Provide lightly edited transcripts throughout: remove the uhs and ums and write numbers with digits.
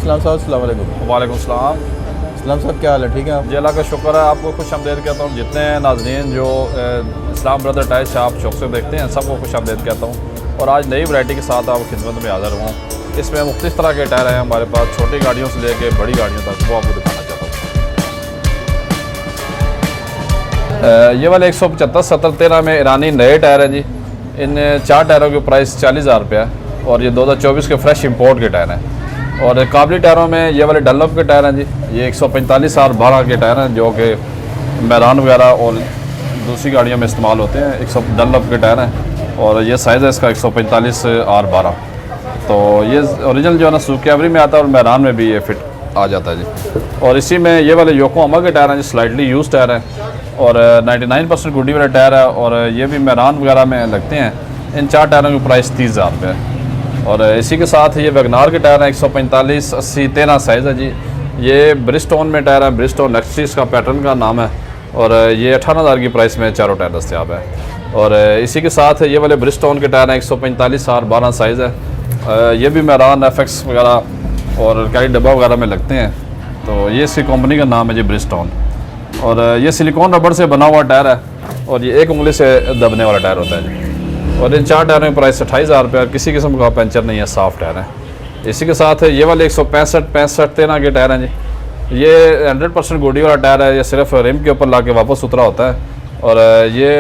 इस्लाम साहब अस्सलाम वालेकुम। वालेकुम सलाम। इस्लाम साहब क्या हाल है, ठीक है आप? जी अल्लाह का शुक्र है, आपको खुश आमदीद कहता हूँ। जितने नाज़रीन जो इस्लाम ब्रदर टाइल शॉप चौक से देखते हैं सबको खुश आमदीद कहता हूँ। और आज नई वैरायटी के साथ आपकी खिदमत में हाज़िर हूँ। इसमें मुख्तलिफ तरह के टायर हैं हमारे पास, छोटी गाड़ियों से लेकर बड़ी गाड़ियों तक, वो आपको दिखाना चाहता हूँ। ये वाले 175 70 13 में ईरानी नए टायर हैं जी। इन 4 टायरों की प्राइस 40,000 रुपये है और ये 2024 के फ्रेश इंपोर्ट के टायर हैं। और काबली टायरों में ये वाले डनलप के टायर हैं जी। ये 145 R12 के टायर हैं जो कि मैरान वगैरह और दूसरी गाड़ियों में इस्तेमाल होते हैं। 100 डनलप के टायर हैं और ये साइज़ है इसका 145 R12। तो ये ओरिजिनल जो है ना सुकेवरी में आता है और मैरान में भी ये फिट आ जाता है जी। और इसी में ये वाले योकोहामा के टायर हैं जी, स्लाइटली यूज टायर हैं और 99% गुडी वाले टायर है और ये भी मैरान वगैरह में लगते हैं। इन 4 टायरों की प्राइस 30,000 रुपये है। और इसी के साथ ये वैगनार के टायर हैं 145 80 13 साइज़ है जी। ये ब्रिजस्टोन में टायर है, ब्रिजस्टोन एक्सट्रीज का पैटर्न का नाम है और ये 18,000 की प्राइस में चारों टायर दस्तियाब है। और इसी के साथ ये वाले ब्रिजस्टोन के टायर हैं 145 R12 साइज़ है। ये भी मैरान FX वगैरह और कैरी डब्बा वगैरह में लगते हैं। तो ये इसकी कंपनी का नाम है जी ब्रिजस्टोन। और ये सिलिकॉन रबड़ से बना हुआ टायर है और ये एक उंगली से दबने वाला टायर होता है जी। और इन 4 टायरों की प्राइस 28,000 रुपये, किसी किस्म का पंचर नहीं है, साफ़ टायर है। इसी के साथ ये वाले 165 13 के टायर हैं जी। ये 100% गोडी वाला टायर है, ये सिर्फ रिम के ऊपर ला के वापस उतरा होता है और ये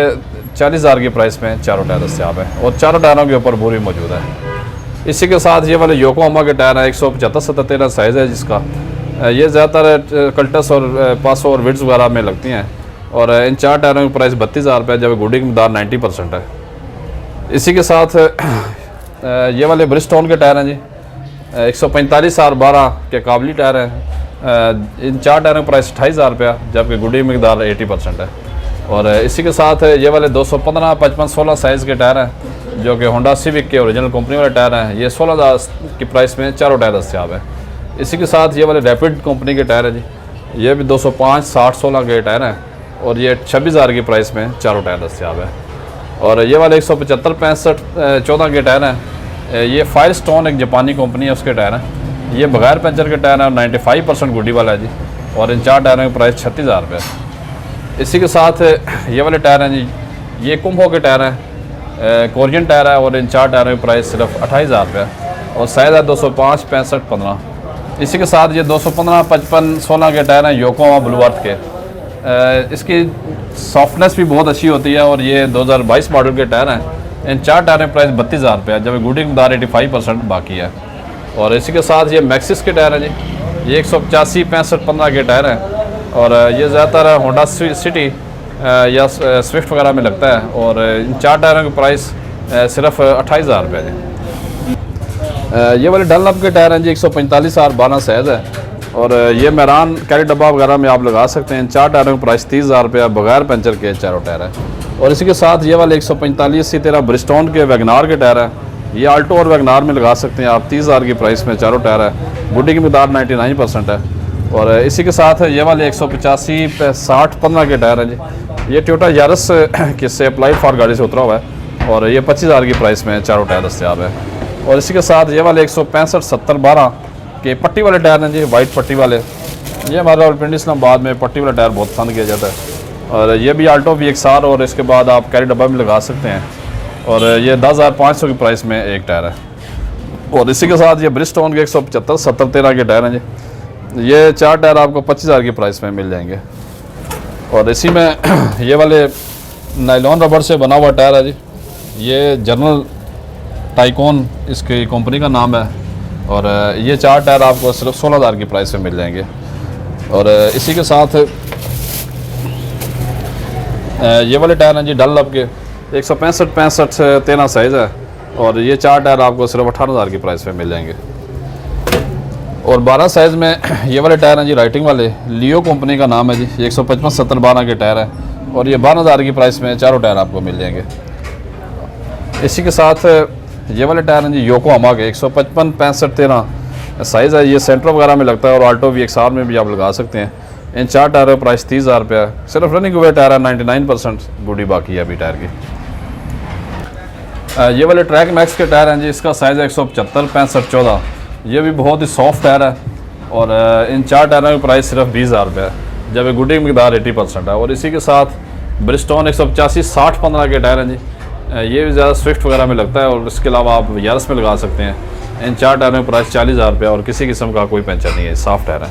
40,000 की प्राइस में चारों टायर दस्तियाब है और चारों टायरों के ऊपर बोरी मौजूद है। इसी के साथ ये वाले योकोहामा के टायर हैं 175 70 13 साइज़ है जिसका। ये ज़्यादातर कल्टस और पासो और विड्स वगैरह में लगती हैं और इन 4 टायरों की प्राइस 32,000 रुपये जब गुडी की मकदार 90% है। इसी के साथ ये वाले ब्रिजस्टोन के टायर हैं जी। 145 R12 के काबली टायर हैं। इन 4 टायरों की प्राइस 28,000 रुपये जबकि गुडी की मकदार 80% है। और इसी के साथ ये वाले 215 55 16 साइज़ के टायर हैं जो कि होंडा सिविक के ओरिजिनल कंपनी वाले टायर हैं। ये 16,000 की प्राइस में चारों टायर दस्तियाब है। इसी के साथ ये वाले रैपिड कंपनी के टायर है जी। ये भी 205 60 16 के टायर हैं और ये 26,000 की प्राइस में चारों टायर दस्तियाब है। और ये वाले 175 65 14 के टायर हैं। ये फायरस्टोन एक जापानी कंपनी है, उसके टायर हैं। ये बगैर पंचर के टायर हैं, 95% गुडी वाला है जी। और इन 4 टायरों की प्राइस 36,000 रुपये। इसी के साथ ये वाले टायर हैं जी। ये कुम्भो के टायर हैं, कोरियन टायर है और इन 4 टायरों की प्राइस सिर्फ 28,000 रुपये और साइज़ है 205 65 15। इसी के साथ ये 215 55 16 के टायर हैं योकोहामा ब्लूवर्थ के। इसकी सॉफ्टनेस भी बहुत अच्छी होती है और ये 2022 मॉडल के टायर हैं। इन 4 टायर की प्राइस 32,000 रुपये जब गुडी की मकदार 85% बाकी है। और इसी के साथ ये मैक्सिस के टायर हैं जी। ये 185 65 15 के टायर हैं और ये ज़्यादातर होंडा सिटी या स्विफ्ट वगैरह में लगता है और इन 4 टायरों की प्राइस सिर्फ 28,000 रुपये है। ये वाले डनलप के टायर हैं जी। 145 R12 साइज़ है और ये मैरान कैरी डब्बा वगैरह में आप लगा सकते हैं। इन 4 टायरों की प्राइस 30,000 रुपये बगैर पंचर के चारों टायर है। और इसी के साथ ये वाले 145 80 13 ब्रिजस्टोन के वैगनार के टायर है। ये आल्टो और वैगनार में लगा सकते हैं आप, 30,000 की प्राइस में चारों टायर है। गुडी की मकदार 99% है। और इसी के साथ ये वाले 185 60 15 के टायर हैं जी। ये टोयोटा यारिस किससे अप्लाइड फॉर गाड़ी से उतरा हुआ है और ये 25,000 की प्राइस में चारों टायर दस्तियाब है। और इसी के साथ ये वाले 165 70 12 के पट्टी वाले टायर हैं जी, वाइट पट्टी वाले। ये हमारे रावलपिंडी इस्लामाबाद में पट्टी वाला टायर बहुत पसंद किया जाता है और ये भी आल्टो VXR और इसके बाद आप कैरी डब्बा में लगा सकते हैं और ये 10,500 की प्राइस में एक टायर है। और इसी के साथ ये ब्रिजस्टोन के 175 70 13 के टायर हैं जी। ये 4 टायर आपको 25,000 की प्राइस में मिल जाएंगे। और इसी में ये वाले नायलॉन रबड़ से बना हुआ टायर है जी। ये जनरल टाइकोन इसकी कंपनी का नाम है और ये 4 टायर आपको सिर्फ 16,000 की प्राइस में मिल जाएंगे। और इसी के साथ ये वाले टायर हैं जी डनलप के। 165 65 13 साइज़ है और ये 4 टायर आपको सिर्फ 18,000 की प्राइस में मिल जाएंगे। और 12 साइज़ में ये वाले टायर हैं जी, राइटिंग वाले, लियो कंपनी का नाम है जी। 155 70 12 के टायर हैं और ये 12,000 की प्राइस में चारों टायर आपको मिल जाएंगे। इसी के साथ ये वाले टायर हैं जी योकोहामा के। 155 65 13 साइज़ है। ये सेंट्रो वगैरह में लगता है और आल्टो VXR में भी आप लगा सकते हैं। इन 4 टायरों की प्राइस 30,000 रुपये है। सिर्फ रनिंग हुए टायर है, 99% गुडी बाकी है अभी टायर की। ये वाले ट्रैक मैक्स के टायर हैं जी। इसका साइज़ है 175 65 14। ये भी बहुत ही सॉफ्ट टायर है और इन 4 टायरों की प्राइस सिर्फ 20,000 रुपये है, जब गुडी की मकदार 80% है। और इसी के साथ ब्रिस्टोन 185 60-15 के टायर हैं जी, ये भी ज़्यादा स्विफ्ट वगैरह में लगता है, और इसके अलावा आप यारस में लगा सकते हैं। इन 4 टायरों की प्राइस 40,000 रुपये और किसी किस्म का कोई पंचर नहीं है, साफ़ टायर है।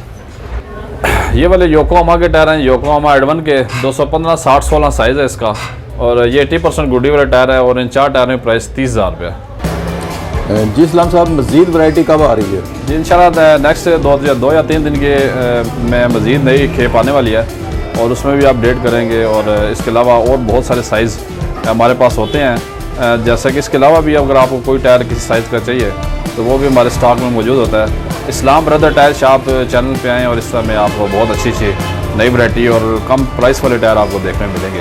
ये वाले योकोहामा के टायर हैं, योकोहामा एडवन के 215 60-16 साइज़ है इसका, और ये 80% गुडी वाला टायर है। और इन 4 टायरों की प्राइस 30,000 रुपये है। जी इस्लाम साहब, मज़ीद वैरायटी कब आ रही है? जी इंशाल्लाह नेक्स्ट 2 या 3 दिन के में मज़ीद नई खेप आने वाली है, और उसमें भी अपडेट करेंगे। और इसके अलावा और बहुत सारे साइज़ हमारे पास होते हैं, जैसा कि इसके अलावा भी अगर आपको कोई टायर किसी साइज़ का चाहिए तो वो भी हमारे स्टॉक में मौजूद होता है। इस्लाम ब्रदर टायर शॉप चैनल पे आएँ, और इस समय आपको बहुत अच्छी नई वैरायटी और कम प्राइस वाले टायर आपको देखने मिलेंगे।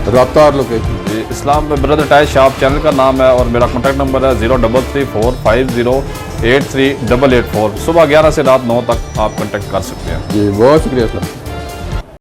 रब्ता और लोकेशन? जी इस्लाम ब्रदर टायर शॉप चैनल का नाम है, और मेरा कॉन्टैक्ट नंबर है 0334508384। सुबह 11 से रात 9 तक आप कॉन्टैक्ट कर सकते हैं। जी बहुत शुक्रिया इस्लाम।